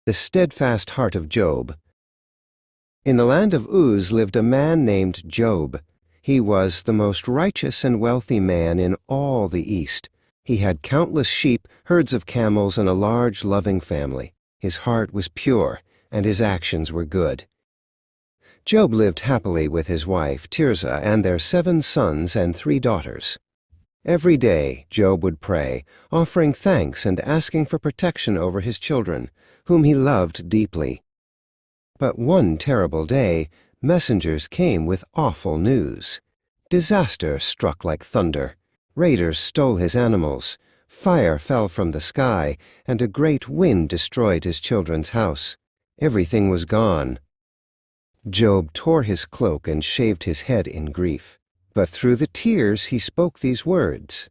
The steadfast heart of Job. In the land of Uz lived a man named Job. He was the most righteous and wealthy man in all the East. He had countless sheep, herds of camels, and a large, loving family. His heart was pure, and his actions were good. Job lived happily with his wife, Tirzah, and their 7 sons and 3 daughters. Every day Job would pray, offering thanks and asking for protection over his children, whom he loved deeply. But one terrible day, messengers came with awful news. Disaster struck like thunder. Raiders stole his animals. Fire fell from the sky, and a great wind destroyed his children's house. Everything was gone. Job tore his cloak and shaved his head in grief. But through the tears he spoke these words: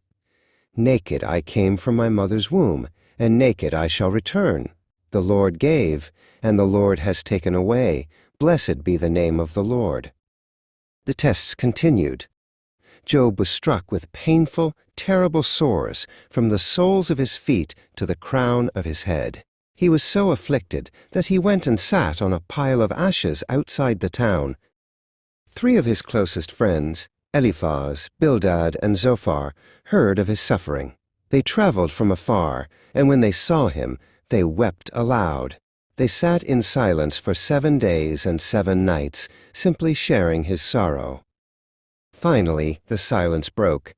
"Naked I came from my mother's womb, and naked I shall return. The Lord gave, and the Lord has taken away. Blessed be the name of the Lord." The tests continued. Job was struck with painful, terrible sores from the soles of his feet to the crown of his head. He was so afflicted that he went and sat on a pile of ashes outside the town. 3 of his closest friends, Eliphaz, Bildad, and Zophar, heard of his suffering. They traveled from afar, and when they saw him, they wept aloud. They sat in silence for 7 days and 7 nights, simply sharing his sorrow. Finally, the silence broke.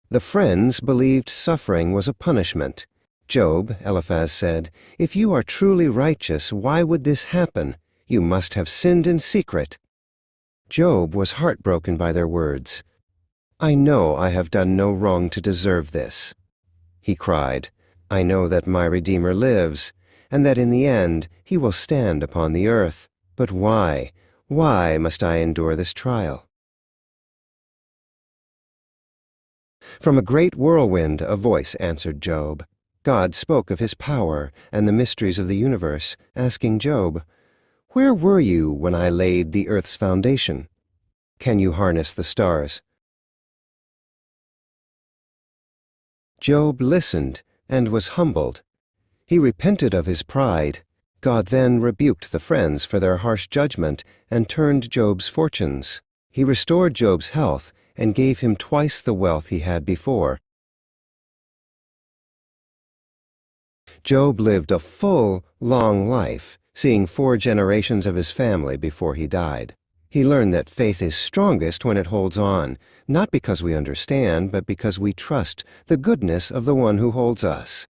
The friends believed suffering was a punishment. "Job," Eliphaz said, "if you are truly righteous, why would this happen? You must have sinned in secret." Job was heartbroken by their words. "I know I have done no wrong to deserve this." He cried, "I know that my Redeemer lives, and that in the end he will stand upon the earth. But why must I endure this trial?" From a great whirlwind a voice answered Job. God spoke of his power and the mysteries of the universe, asking Job, "Where were you when I laid the earth's foundation? Can you harness the stars?" Job listened and was humbled. He repented of his pride. God then rebuked the friends for their harsh judgment and turned Job's fortunes. He restored Job's health and gave him twice the wealth he had before. Job lived a full, long life, seeing 4 generations of his family before he died. He learned that faith is strongest when it holds on, not because we understand, but because we trust the goodness of the one who holds us.